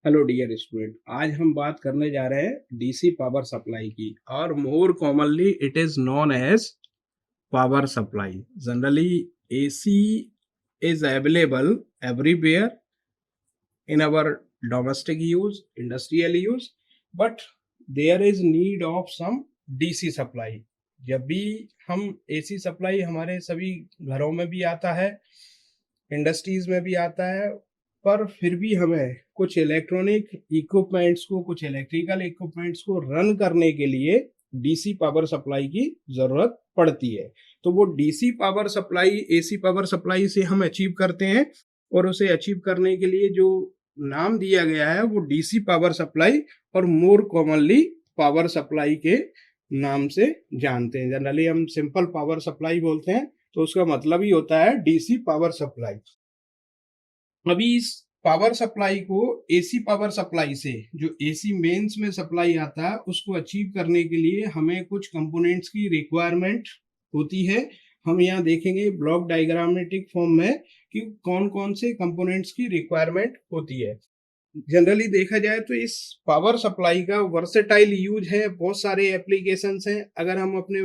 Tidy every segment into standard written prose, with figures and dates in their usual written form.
Hello dear student, आज हम बात करने जा रहे हैं डीसी पावर सप्लाई की। और more commonly it is known as power supply. Generally AC is available everywhere in our domestic use, industrial use, but there is need of some DC supply। जब भी हम एसी सप्लाई हमारे सभी घरों में भी आता है, इंडस्ट्रीज में भी आता है, पर फिर भी हमें कुछ इलेक्ट्रॉनिक इक्विपमेंट्स को, कुछ इलेक्ट्रिकल इक्विपमेंट्स को रन करने के लिए डीसी पावर सप्लाई की जरूरत पड़ती है। तो वो DC power supply AC power supply से हम अचीव करते हैं, और उसे अचीव करने के लिए जो नाम दिया गया है वो डीसी पावर सप्लाई और मोर कॉमनली पावर सप्लाई के नाम से जानते हैं। जनरली हम सिंपल पावर सप्लाई बोलते हैं, तो उसका मतलब ही होता है डीसी पावर सप्लाई। अभी इस पावर सप्लाई को एसी पावर सप्लाई से, जो एसी मेंस में सप्लाई आता है, उसको अचीव करने के लिए हमें कुछ कंपोनेंट्स की रिक्वायरमेंट होती है। हम यहाँ देखेंगे ब्लॉक डायग्रामेटिक फॉर्म में कि कौन कौन से कंपोनेंट्स की रिक्वायरमेंट होती है। जनरली देखा जाए तो इस पावर सप्लाई का वर्सेटाइल यूज है, बहुत सारे एप्लीकेशंस हैं। अगर हम अपने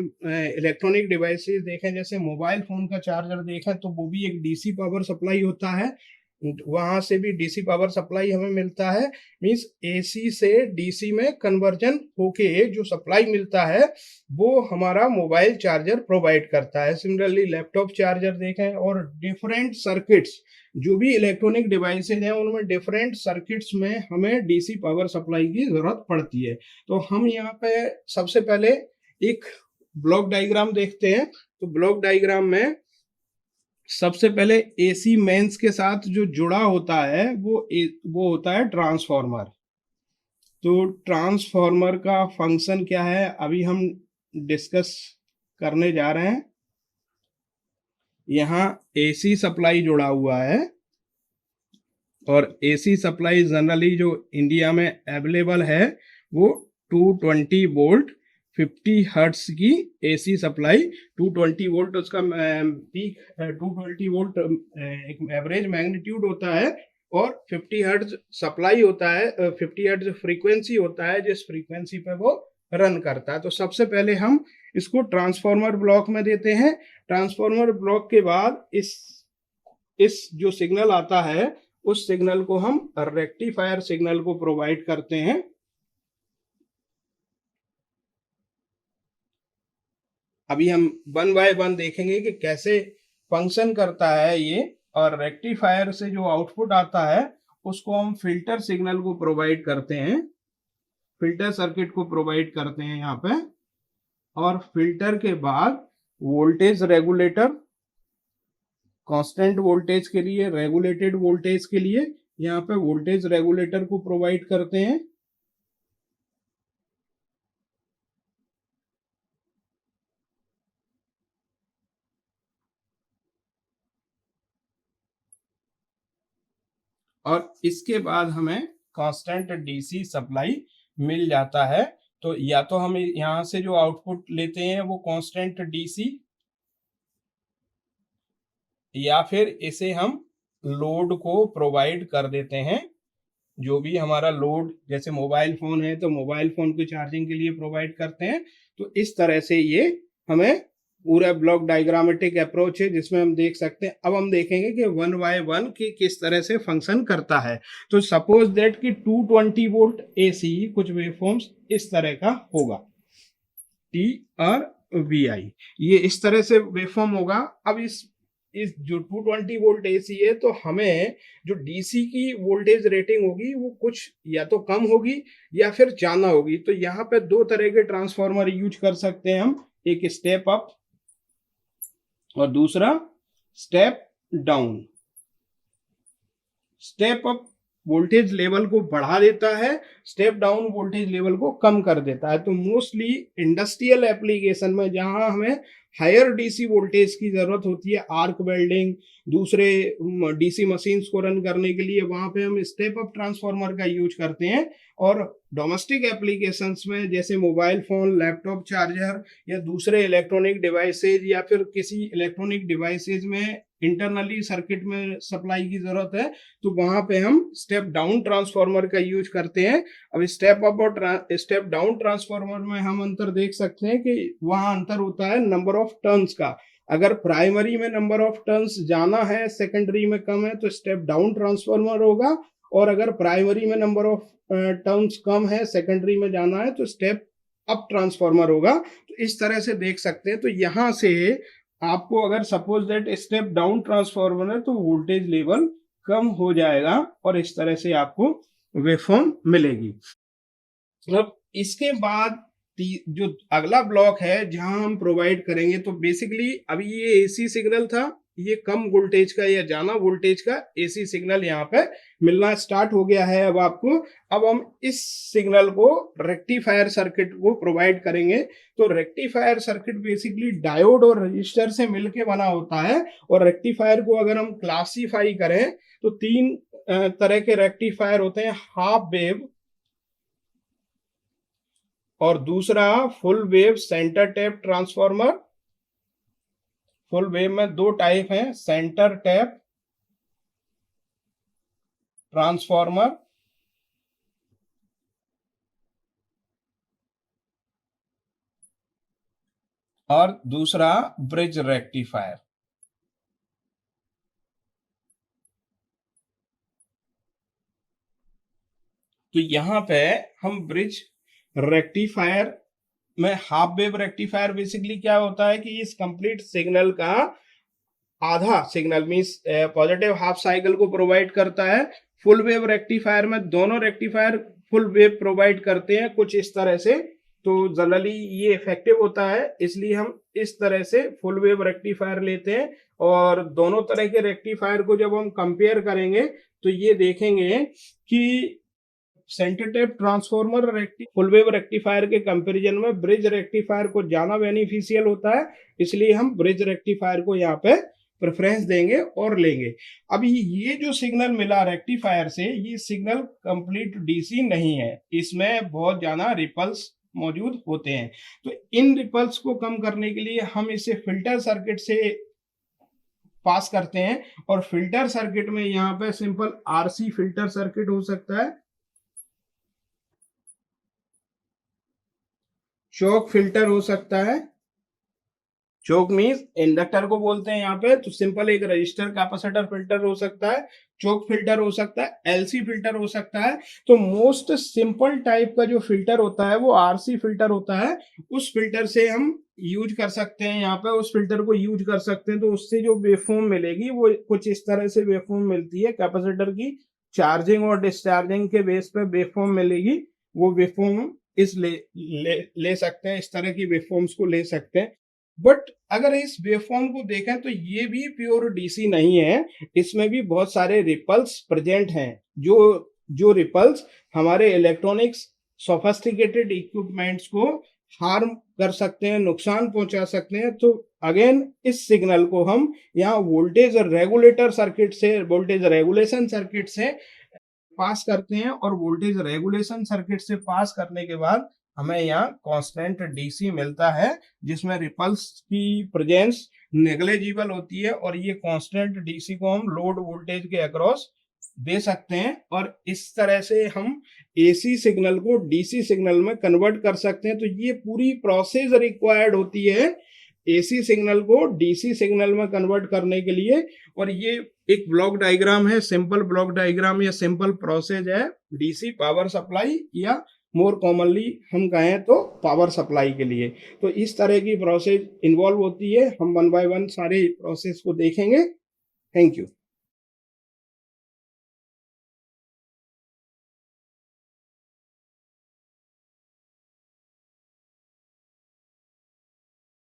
इलेक्ट्रॉनिक डिवाइसेस देखें, जैसे मोबाइल फोन का चार्जर देखें, तो वो भी एक डीसी पावर सप्लाई होता है। वहां से भी डीसी पावर सप्लाई हमें मिलता है। मींस एसी से डीसी में कन्वर्जन होके जो सप्लाई मिलता है वो हमारा मोबाइल चार्जर प्रोवाइड करता है। सिमिलरली लैपटॉप चार्जर देखें, और डिफरेंट सर्किट्स, जो भी इलेक्ट्रॉनिक डिवाइसेज हैं उनमें डिफरेंट सर्किट्स में हमें डीसी पावर सप्लाई की जरूरत पड़ती है। तो हम यहाँ पे सबसे पहले एक ब्लॉक डायग्राम देखते हैं। तो ब्लॉक डायग्राम में सबसे पहले एसी मेंस के साथ जो जुड़ा होता है वो होता है ट्रांसफार्मर। तो ट्रांसफार्मर का फंक्शन क्या है अभी हम डिस्कस करने जा रहे हैं। यहाँ एसी सप्लाई जुड़ा हुआ है, और एसी सप्लाई जनरली जो इंडिया में अवेलेबल है वो 220 वोल्ट 50 हर्ट्स की एसी सप्लाई। 220 वोल्ट उसका पीक 220 वोल्ट एक एवरेज मैग्नीट्यूड होता है, और 50 हर्ट्ज सप्लाई होता है, 50 हर्ट्ज फ्रीक्वेंसी होता है जिस फ्रीक्वेंसी पे वो रन करता है। तो सबसे पहले हम इसको ट्रांसफार्मर ब्लॉक में देते हैं। ट्रांसफार्मर ब्लॉक के बाद इस जो सिग्नल आता है उस सिग्नल को हम रेक्टिफायर सिग्नल को प्रोवाइड करते हैं। अभी हम वन बाय वन देखेंगे कि कैसे फंक्शन करता है ये। और रेक्टिफायर से जो आउटपुट आता है उसको हम फिल्टर सिग्नल को प्रोवाइड करते हैं, फिल्टर सर्किट को प्रोवाइड करते हैं यहाँ पे। और फिल्टर के बाद वोल्टेज रेगुलेटर, कांस्टेंट वोल्टेज के लिए, रेगुलेटेड वोल्टेज के लिए यहाँ पे वोल्टेज रेगुलेटर को प्रोवाइड करते हैं। और इसके बाद हमें कांस्टेंट डीसी सप्लाई मिल जाता है। तो या तो हम यहाँ से जो आउटपुट लेते हैं वो कांस्टेंट डीसी, या फिर इसे हम लोड को प्रोवाइड कर देते हैं। जो भी हमारा लोड, जैसे मोबाइल फोन है तो मोबाइल फोन को चार्जिंग के लिए प्रोवाइड करते हैं। तो इस तरह से ये हमें पूरा ब्लॉक डायग्रामेटिक अप्रोच है जिसमें हम देख सकते हैं। अब हम देखेंगे कि वन बाय वन की किस तरह से फंक्शन करता है। तो सपोज दैट कि 220 वोल्ट एसी कुछ वेवफॉर्म्स इस तरह का होगा, टी और वी आई, ये इस तरह से वेवफॉर्म होगा। अब इस जो 220 वोल्ट एसी है तो हमें जो डीसी की वोल्टेज रेटिंग होगी वो कुछ या तो कम होगी या फिर ज्यादा होगी। तो यहाँ पे दो तरह के ट्रांसफार्मर यूज कर सकते हैं हम, एक स्टेप अप और दूसरा step down. Step up voltage level को बढ़ा देता है, स्टेप डाउन वोल्टेज लेवल को कम कर देता है। तो मोस्टली इंडस्ट्रियल एप्लीकेशन में जहां हमें हायर डीसी वोल्टेज की जरूरत होती है, आर्क वेल्डिंग, दूसरे डीसी मशीन्स को रन करने के लिए, वहां पे हम स्टेप अप ट्रांसफार्मर का यूज करते हैं। और डोमेस्टिक एप्लीकेशंस में जैसे मोबाइल फोन, लैपटॉप चार्जर या दूसरे इलेक्ट्रॉनिक डिवाइसेज, या फिर किसी इलेक्ट्रॉनिक डिवाइसेज में इंटरनली सर्किट में सप्लाई की जरूरत है तो वहां पे हम स्टेप डाउन ट्रांसफार्मर का यूज करते हैं। अब स्टेप अप और स्टेप डाउन ट्रांसफार्मर में हम अंतर देख सकते हैं कि वहां अंतर होता है नंबर ऑफ टर्न्स का। अगर प्राइमरी में नंबर ऑफ टर्न्स जाना है, सेकेंडरी में कम है, तो स्टेप डाउन ट्रांसफार्मर होगा, और अगर प्राइमरी में नंबर ऑफ टर्न्स कम है, सेकेंडरी में जाना है, तो स्टेप अप ट्रांसफार्मर होगा। तो इस तरह से देख सकते हैं। तो यहां से आपको अगर suppose that step down transformer है तो वोल्टेज लेवल कम हो जाएगा और इस तरह से आपको वेवफॉर्म मिलेगी। अब इसके बाद जो अगला ब्लॉक है जहां हम प्रोवाइड करेंगे, तो बेसिकली अभी ये एसी सिग्नल था, ये कम वोल्टेज का या ज्यादा वोल्टेज का एसी सिग्नल यहाँ पे मिलना स्टार्ट हो गया है अब आपको। अब हम इस सिग्नल को रेक्टिफायर सर्किट को प्रोवाइड करेंगे। तो रेक्टिफायर सर्किट बेसिकली डायोड और रजिस्टर से मिलके बना होता है। और रेक्टिफायर को अगर हम क्लासीफाई करें तो तीन तरह के रेक्टिफायर होते हैं, हाफ वेव, और दूसरा full wave centre tap transformer. Full wave में दो टाइप हैं, सेंटर टैप ट्रांसफार्मर और दूसरा ब्रिज रेक्टिफायर। तो यहां पे हम ब्रिज रेक्टिफायर में हाफ वेव रेक्टिफायर बेसिकली क्या होता है कि इस कंप्लीट सिग्नल का आधा signal means positive half cycle को प्रोवाइड करता है। फुल वेव रेक्टिफायर में दोनों रेक्टिफायर फुल वेव प्रोवाइड करते हैं कुछ इस तरह से। तो जनरली ये इफेक्टिव होता है, इसलिए हम इस तरह से फुल वेव रेक्टिफायर लेते हैं। और दोनों तरह के रेक्टिफायर को जब हम कंपेयर करेंगे तो ये देखेंगे कि centre tap transformer full wave rectifier के कंपैरिजन में ब्रिज रेक्टिफायर को ज्यादा बेनिफिशियल होता है, इसलिए हम ब्रिज रेक्टिफायर को यहाँ पे प्रेफरेंस देंगे और लेंगे। अभी ये जो सिग्नल मिला रेक्टिफायर से, ये सिग्नल कंप्लीट डीसी नहीं है, इसमें बहुत ज्यादा रिपल्स मौजूद होते हैं। तो इन रिपल्स को कम करने के लिए हम इसे फिल्टर सर्किट से पास करते हैं। और फिल्टर सर्किट में यहाँ पे सिंपल आरसी फिल्टर सर्किट हो सकता है, चोक फिल्टर हो सकता है। चोक मीन्स इंडक्टर को बोलते हैं यहाँ पे। तो सिंपल एक रजिस्टर कैपेसिटर फिल्टर हो सकता है, चोक फिल्टर हो सकता है, एलसी फिल्टर हो सकता है। तो मोस्ट सिंपल टाइप का जो फिल्टर होता है वो आरसी फिल्टर होता है। उस फिल्टर से हम यूज कर सकते हैं, यहाँ पे उस फिल्टर को यूज कर सकते हैं। तो उससे जो वेवफॉर्म मिलेगी वो कुछ इस तरह से वेवफॉर्म मिलती है, कैपेसिटर की चार्जिंग और डिस्चार्जिंग के बेस पे वेवफॉर्म मिलेगी। वो वेवफॉर्म ले सकते हैं, इस तरह की वेवफॉर्म्स को ले सकते हैं। बट अगर इस वेवफॉर्म को देखें तो ये भी प्योर डीसी नहीं है, इसमें भी बहुत सारे रिपल्स प्रेजेंट हैं। जो रिपल्स हमारे इलेक्ट्रॉनिक्स सोफिस्टिकेटेड इक्विपमेंट्स को हार्म कर सकते हैं, नुकसान पहुंचा सकते हैं। तो अगेन इस सिग्नल को हम यहाँ वोल्टेज रेगुलेटर सर्किट से, वोल्टेज रेगुलेशन सर्किट से पास करते हैं। और वोल्टेज रेगुलेशन सर्किट से पास करने के बाद हमें यहाँ कांस्टेंट डीसी मिलता है, जिसमें रिपल्स की प्रेजेंस नेग्लिजिबल होती है। और ये कांस्टेंट डीसी को हम लोड वोल्टेज के अक्रॉस दे सकते हैं। और इस तरह से हम एसी सिग्नल को डीसी सिग्नल में कन्वर्ट कर सकते हैं। तो ये पूरी प्रोसेस रिक्वायर्ड होती है एसी सिग्नल को डीसी सिग्नल में कन्वर्ट करने के लिए। और ये एक ब्लॉक डायग्राम है, सिंपल ब्लॉक डायग्राम या सिंपल प्रोसेस है डीसी पावर सप्लाई, या मोर कॉमनली हम कहें तो पावर सप्लाई के लिए। तो इस तरह की प्रोसेस इन्वॉल्व होती है। हम वन बाय वन सारे प्रोसेस को देखेंगे। Thank you.